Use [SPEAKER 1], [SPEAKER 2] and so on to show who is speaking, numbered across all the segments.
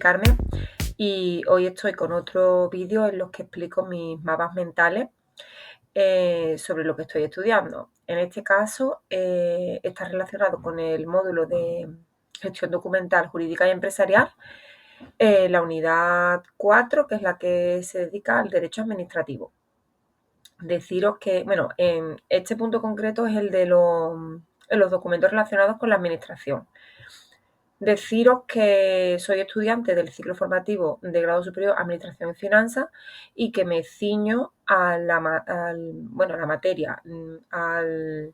[SPEAKER 1] Carmen y hoy estoy con otro vídeo en los que explico mis mapas mentales sobre lo que estoy estudiando. En este caso está relacionado con el módulo de gestión documental, jurídica y empresarial, la unidad 4, que es la que se dedica al derecho administrativo. Deciros que, bueno, en este punto concreto es el de los documentos relacionados con la administración. Deciros que soy estudiante del ciclo formativo de grado superior Administración y Finanzas y que me ciño a la materia, al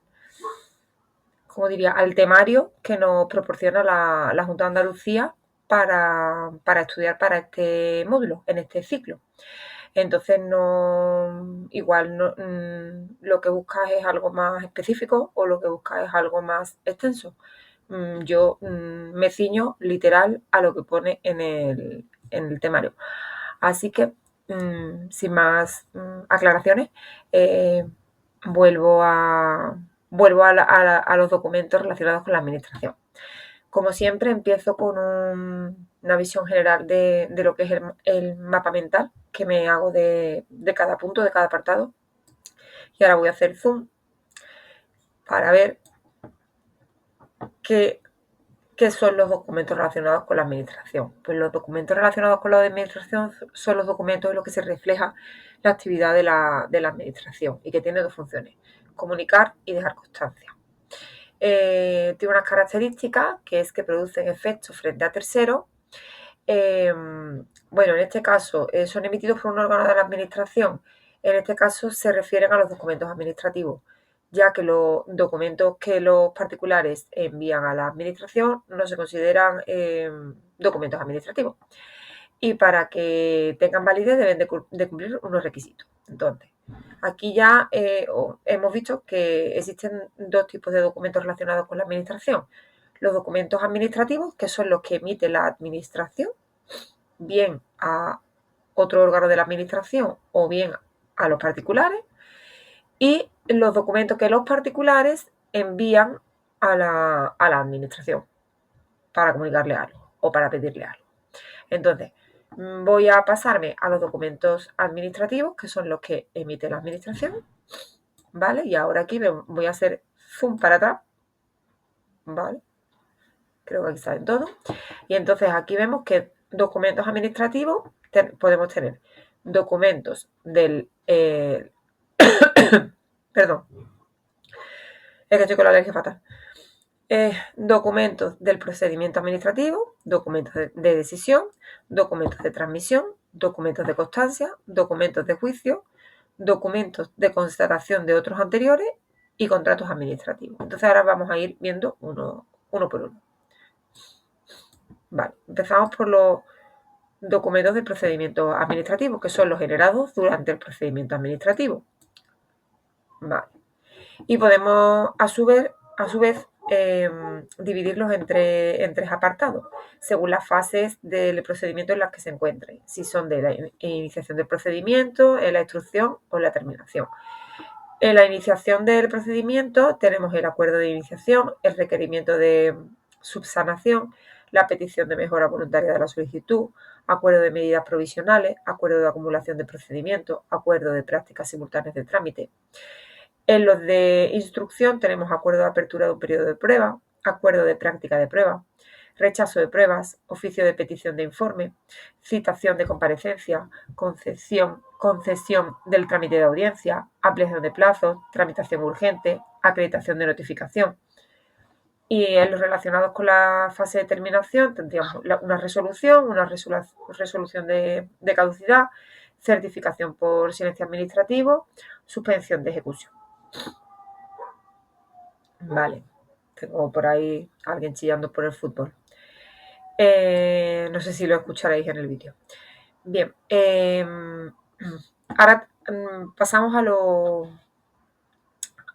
[SPEAKER 1] temario que nos proporciona la Junta de Andalucía para estudiar para este módulo, en este ciclo. Entonces, lo que buscas es algo más específico o lo que buscas es algo más extenso. Yo me ciño literal a lo que pone en el temario. Así que, sin más aclaraciones, vuelvo a los documentos relacionados con la administración. Como siempre, empiezo con una visión general de lo que es el mapa mental que me hago de cada punto, de cada apartado. Y ahora voy a hacer zoom para ver qué son los documentos relacionados con la administración. Pues los documentos relacionados con la administración son los documentos en los que se refleja la actividad de la administración y que tiene dos funciones: comunicar y dejar constancia. Tiene unas características, que es que producen efectos frente a terceros. En este caso son emitidos por un órgano de la administración. En este caso se refieren a los documentos administrativos, ya que los documentos que los particulares envían a la administración no se consideran documentos administrativos. Y para que tengan validez deben de cumplir unos requisitos. Entonces, aquí ya hemos visto que existen dos tipos de documentos relacionados con la administración. Los documentos administrativos, que son los que emite la administración, bien a otro órgano de la administración o bien a los particulares, y los documentos que los particulares envían a la administración para comunicarle algo o para pedirle algo. Entonces, voy a pasarme a los documentos administrativos, que son los que emite la administración, ¿vale? Y ahora aquí voy a hacer zoom para atrás, ¿vale? Creo que aquí salen todos. Y entonces aquí vemos que documentos administrativos podemos tener documentos del... perdón, es que estoy con la alergia fatal. Documentos del procedimiento administrativo, documentos de decisión, documentos de transmisión, documentos de constancia, documentos de juicio, documentos de constatación de otros anteriores y contratos administrativos. Entonces ahora vamos a ir viendo uno por uno. Vale, empezamos por los documentos del procedimiento administrativo, que son los generados durante el procedimiento administrativo. Vale. Y podemos, a su vez, dividirlos en tres apartados, según las fases del procedimiento en las que se encuentren, si son de la iniciación del procedimiento, en la instrucción o en la terminación. En la iniciación del procedimiento tenemos el acuerdo de iniciación, el requerimiento de subsanación, la petición de mejora voluntaria de la solicitud, acuerdo de medidas provisionales, acuerdo de acumulación de procedimientos, acuerdo de prácticas simultáneas de trámite. En los de instrucción tenemos acuerdo de apertura de un periodo de prueba, acuerdo de práctica de prueba, rechazo de pruebas, oficio de petición de informe, citación de comparecencia, concesión del trámite de audiencia, ampliación de plazos, tramitación urgente, acreditación de notificación. Y en los relacionados con la fase de terminación tendríamos una resolución de caducidad, certificación por silencio administrativo, suspensión de ejecución. Vale, tengo por ahí a alguien chillando por el fútbol. No sé si lo escucharéis en el vídeo. Bien, ahora pasamos a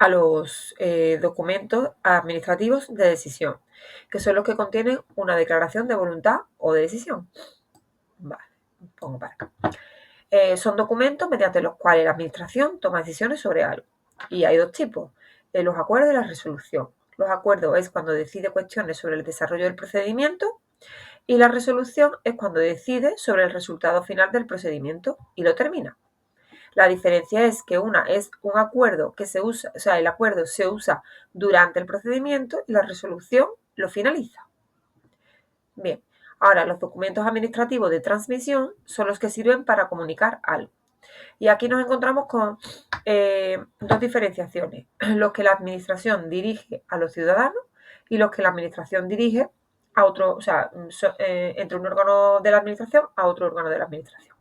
[SPEAKER 1] los documentos administrativos de decisión, que son los que contienen una declaración de voluntad o de decisión. Vale, pongo para acá. Son documentos mediante los cuales la administración toma decisiones sobre algo. Y hay dos tipos: los acuerdos y la resolución. Los acuerdos es cuando decide cuestiones sobre el desarrollo del procedimiento. Y la resolución es cuando decide sobre el resultado final del procedimiento y lo termina. La diferencia es que una es un acuerdo que se usa, o sea, el acuerdo se usa durante el procedimiento y la resolución lo finaliza. Bien, ahora los documentos administrativos de transmisión son los que sirven para comunicar algo. Y aquí nos encontramos con dos diferenciaciones, los que la administración dirige a los ciudadanos y los que la administración dirige a otro, o sea, entre un órgano de la administración a otro órgano de la administración.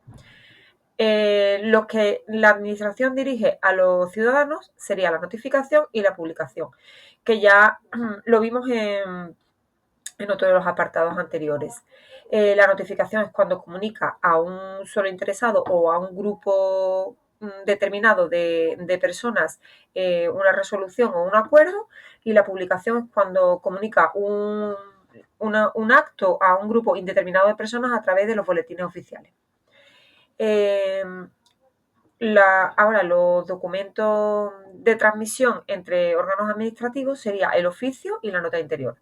[SPEAKER 1] Lo que la administración dirige a los ciudadanos sería la notificación y la publicación, que ya lo vimos en otro de los apartados anteriores. La notificación es cuando comunica a un solo interesado o a un grupo determinado de personas una resolución o un acuerdo, y la publicación es cuando comunica un acto a un grupo indeterminado de personas a través de los boletines oficiales. Ahora, los documentos de transmisión entre órganos administrativos sería el oficio y la nota interior.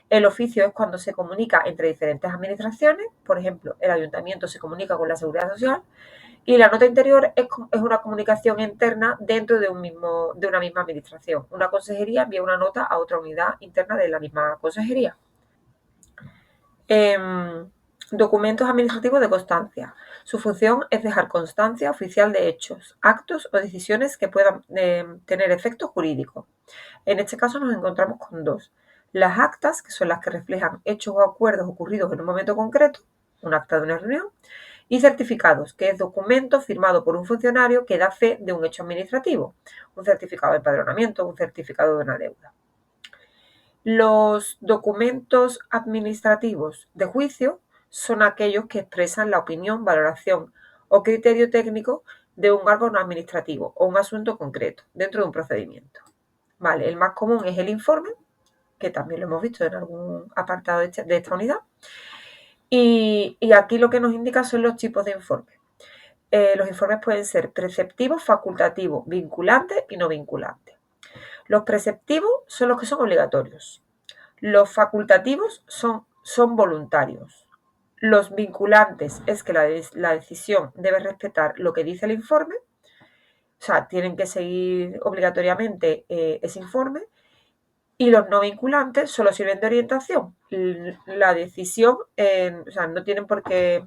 [SPEAKER 1] El oficio es cuando se comunica entre diferentes administraciones, por ejemplo, el ayuntamiento se comunica con la seguridad social, y la nota interior es una comunicación interna dentro de una misma administración. Una consejería envía una nota a otra unidad interna de la misma consejería. Documentos administrativos de constancia. Su función es dejar constancia oficial de hechos, actos o decisiones que puedan tener efecto jurídico. En este caso nos encontramos con dos. Las actas, que son las que reflejan hechos o acuerdos ocurridos en un momento concreto, un acta de una reunión, y certificados, que es documento firmado por un funcionario que da fe de un hecho administrativo, un certificado de empadronamiento, un certificado de una deuda. Los documentos administrativos de juicio son aquellos que expresan la opinión, valoración o criterio técnico de un órgano administrativo o un asunto concreto dentro de un procedimiento. Vale, el más común es el informe, que también lo hemos visto en algún apartado de esta unidad. Y aquí lo que nos indica son los tipos de informes. Los informes pueden ser preceptivos, facultativos, vinculantes y no vinculantes. Los preceptivos son los que son obligatorios. Los facultativos son voluntarios. Los vinculantes es que la decisión debe respetar lo que dice el informe, o sea, tienen que seguir obligatoriamente ese informe. Y los no vinculantes solo sirven de orientación. La decisión, o sea, no tienen por qué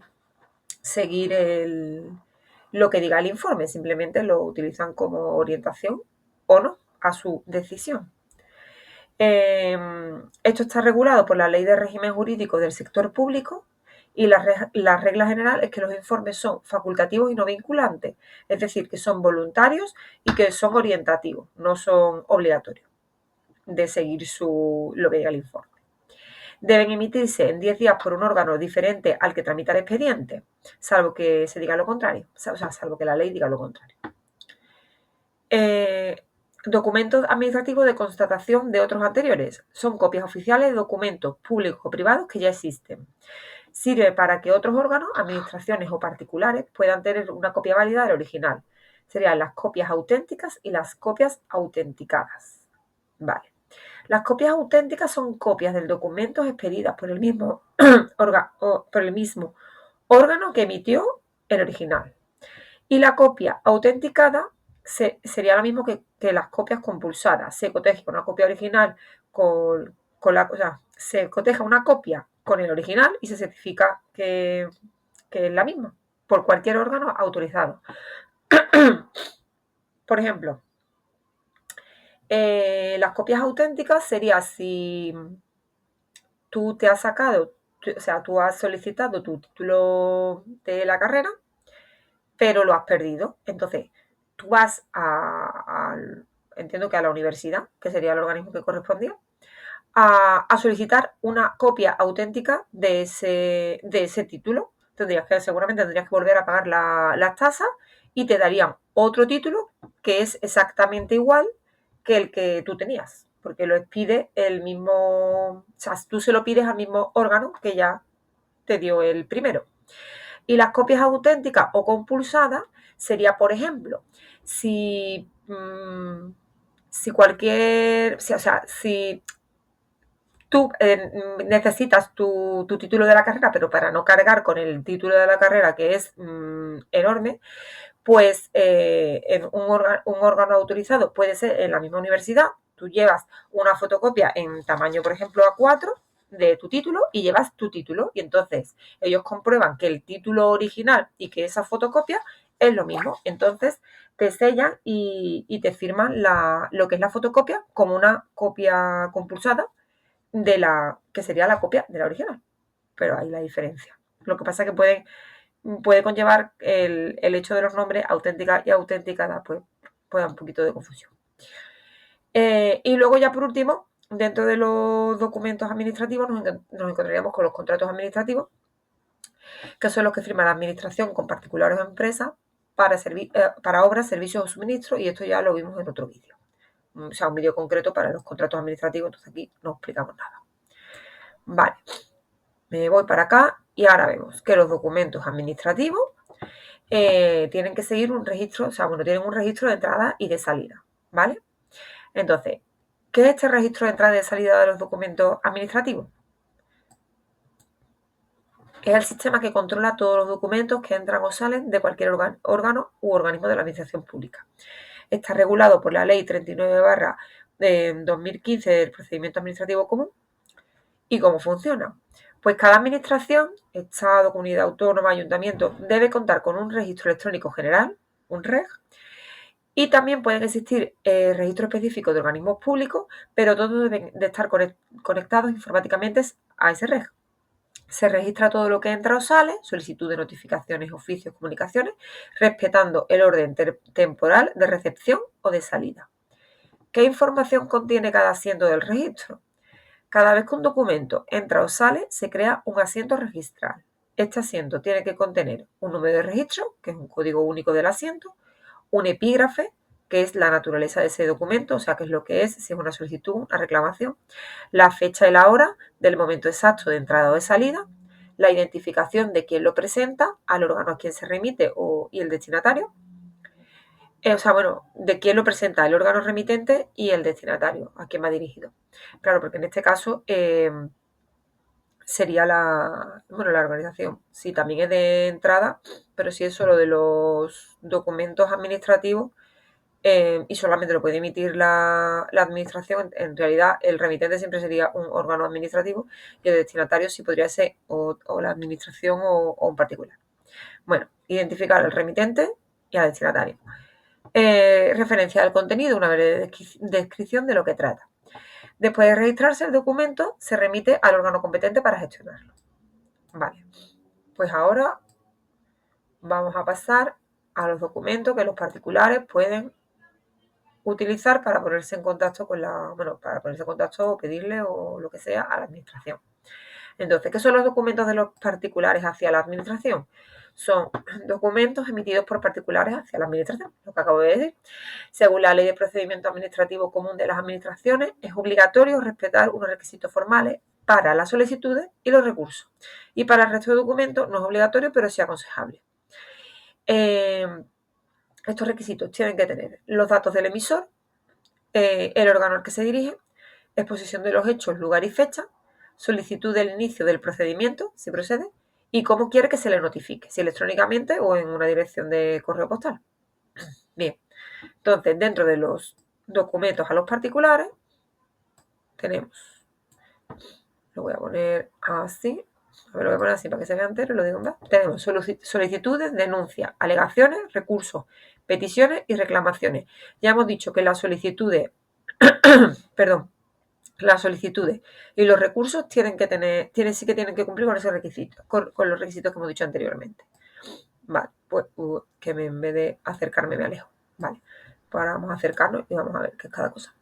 [SPEAKER 1] seguir lo que diga el informe, simplemente lo utilizan como orientación o no a su decisión. Esto está regulado por la Ley de Régimen Jurídico del Sector Público, y la regla general es que los informes son facultativos y no vinculantes, es decir, que son voluntarios y que son orientativos, no son obligatorios de seguir lo que diga el informe. Deben emitirse en 10 días por un órgano diferente al que tramita el expediente, salvo que se diga lo contrario, o sea, salvo que la ley diga lo contrario. Documentos administrativos de constatación de otros anteriores. Son copias oficiales de documentos públicos o privados que ya existen. Sirve para que otros órganos, administraciones o particulares puedan tener una copia válida del original. Serían las copias auténticas y las copias autenticadas. Vale. Las copias auténticas son copias del documento expedidas por el mismo órgano que emitió el original. Y la copia autenticada sería lo mismo que las copias compulsadas. Se coteja una copia original se coteja una copia con el original y se certifica que es la misma por cualquier órgano autorizado. Por ejemplo, las copias auténticas sería si tú te has sacado, o sea, tú has solicitado tu título de la carrera, pero lo has perdido. Entonces, tú vas entiendo que a la universidad, que sería el organismo que correspondía, a solicitar una copia auténtica de ese título. Seguramente tendrías que volver a pagar las tasas y te darían otro título que es exactamente igual que el que tú tenías, porque lo pide el mismo, o sea, tú se lo pides al mismo órgano que ya te dio el primero. Y las copias auténticas o compulsadas sería, por ejemplo, si Tú necesitas tu título de la carrera, pero para no cargar con el título de la carrera, que es enorme, pues en un órgano autorizado puede ser en la misma universidad. Tú llevas una fotocopia en tamaño, por ejemplo, A4 de tu título y llevas tu título. Y entonces ellos comprueban que el título original y que esa fotocopia es lo mismo. Entonces te sellan y te firman lo que es la fotocopia como una copia compulsada de la que sería la copia de la original. Pero hay la diferencia. Lo que pasa es que puede conllevar el hecho de los nombres auténtica y autenticada, pues puede dar un poquito de confusión. Y luego ya por último, dentro de los documentos administrativos nos encontraríamos con los contratos administrativos, que son los que firma la administración con particulares o empresas para obras, servicios o suministros, y esto ya lo vimos en otro vídeo. O sea, un vídeo concreto para los contratos administrativos, entonces aquí no explicamos nada. Vale, me voy para acá y ahora vemos que los documentos administrativos tienen que seguir un registro, o sea, bueno, tienen un registro de entrada y de salida, ¿vale? Entonces, ¿qué es este registro de entrada y de salida de los documentos administrativos? Es el sistema que controla todos los documentos que entran o salen de cualquier órgano u organismo de la administración pública. Está regulado por la Ley 39/2015 del Procedimiento Administrativo Común. ¿Y cómo funciona? Pues cada administración, Estado, comunidad autónoma, ayuntamiento, debe contar con un registro electrónico general, un REG, y también pueden existir registros específicos de organismos públicos, pero todos deben de estar conectados informáticamente a ese REG. Se registra todo lo que entra o sale, solicitud de notificaciones, oficios, comunicaciones, respetando el orden temporal de recepción o de salida. ¿Qué información contiene cada asiento del registro? Cada vez que un documento entra o sale, se crea un asiento registral. Este asiento tiene que contener un número de registro, que es un código único del asiento, un epígrafe, que es la naturaleza de ese documento, o sea, qué es lo que es, si es una solicitud, una reclamación, la fecha y la hora del momento exacto de entrada o de salida, la identificación de quien lo presenta, al órgano a quien se remite y el destinatario, o sea, bueno, de quién lo presenta, el órgano remitente y el destinatario, a quién va dirigido. Claro, porque en este caso sería la organización. Sí, también es de entrada, pero si es solo de los documentos administrativos y solamente lo puede emitir la administración, en realidad el remitente siempre sería un órgano administrativo y el destinatario sí podría ser o la administración o un particular. Bueno, identificar al remitente y al destinatario. Referencia al contenido, una breve descripción de lo que trata. Después de registrarse el documento, se remite al órgano competente para gestionarlo. Vale, pues ahora vamos a pasar a los documentos que los particulares pueden utilizar para ponerse en contacto para ponerse en contacto o pedirle o lo que sea a la administración. Entonces, ¿qué son los documentos de los particulares hacia la administración? Son documentos emitidos por particulares hacia la administración, lo que acabo de decir. Según la Ley de Procedimiento Administrativo Común de las Administraciones, es obligatorio respetar unos requisitos formales para las solicitudes y los recursos. Y para el resto de documentos no es obligatorio, pero sí aconsejable. Estos requisitos tienen que tener los datos del emisor, el órgano al que se dirige, exposición de los hechos, lugar y fecha, solicitud del inicio del procedimiento, si procede, y cómo quiere que se le notifique, si electrónicamente o en una dirección de correo postal. Bien, entonces dentro de los documentos a los particulares tenemos, lo voy a poner así, lo voy a poner así para que se vea entero, lo digo en verdad. Tenemos solicitudes, denuncias, alegaciones, recursos, peticiones y reclamaciones. Ya hemos dicho que las solicitudes, perdón, las solicitudes y los recursos sí que tienen que cumplir con esos requisitos, con los requisitos que hemos dicho anteriormente. Vale, pues que en vez de acercarme me alejo. Vale, pues ahora vamos a acercarnos y vamos a ver qué es cada cosa.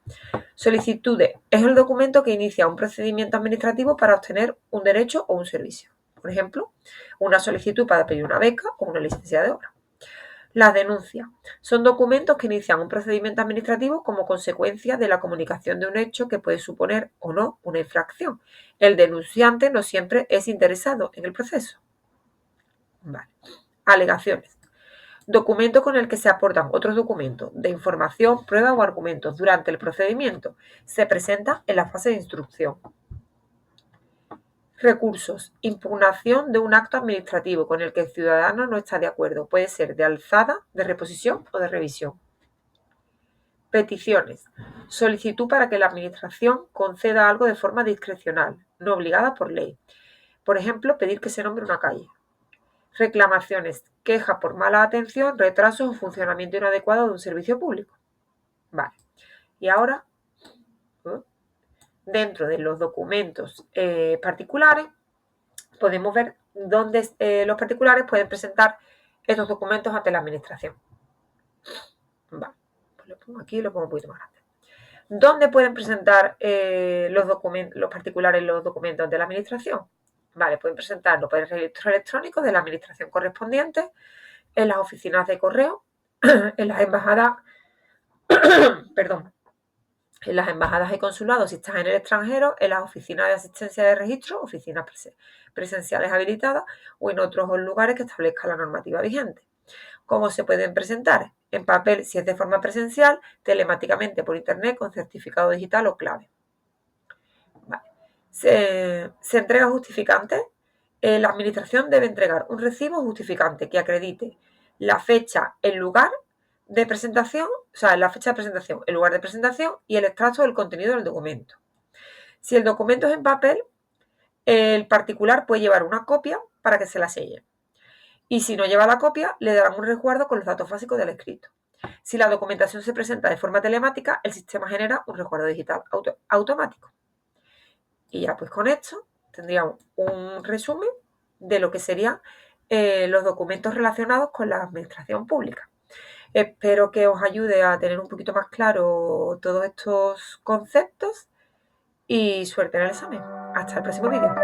[SPEAKER 1] Solicitudes es el documento que inicia un procedimiento administrativo para obtener un derecho o un servicio. Por ejemplo, una solicitud para pedir una beca o una licencia de obra. Las denuncias son documentos que inician un procedimiento administrativo como consecuencia de la comunicación de un hecho que puede suponer o no una infracción. El denunciante no siempre es interesado en el proceso. Vale. Alegaciones. Documento con el que se aportan otros documentos de información, pruebas o argumentos durante el procedimiento. Se presenta en la fase de instrucción. Recursos. Impugnación de un acto administrativo con el que el ciudadano no está de acuerdo. Puede ser de alzada, de reposición o de revisión. Peticiones. Solicitud para que la Administración conceda algo de forma discrecional, no obligada por ley. Por ejemplo, pedir que se nombre una calle. Reclamaciones. Queja por mala atención, retrasos o funcionamiento inadecuado de un servicio público. Vale. Y ahora, dentro de los documentos particulares, podemos ver dónde los particulares pueden presentar estos documentos ante la Administración. Vale. Pues lo pongo aquí y lo pongo un poquito más grande. ¿Dónde pueden presentar los particulares los documentos de la Administración? Vale, pueden presentarlo por el registro electrónico de la Administración correspondiente, en las oficinas de correo, en las embajadas, perdón, en las embajadas y consulados si estás en el extranjero, en las oficinas de asistencia de registro, oficinas presenciales habilitadas o en otros lugares que establezca la normativa vigente. ¿Cómo se pueden presentar? En papel si es de forma presencial, telemáticamente por internet con certificado digital o clave. Vale. Se entrega justificante. La Administración debe entregar un recibo justificante que acredite la fecha, el lugar de presentación, o sea, la fecha de presentación, el lugar de presentación y el extracto del contenido del documento. Si el documento es en papel, el particular puede llevar una copia para que se la selle. Y si no lleva la copia, le darán un resguardo con los datos básicos del escrito. Si la documentación se presenta de forma telemática, el sistema genera un resguardo digital automático. Y ya pues con esto tendríamos un resumen de lo que serían los documentos relacionados con la administración pública. Espero que os ayude a tener un poquito más claro todos estos conceptos y suerte en el examen. Hasta el próximo vídeo.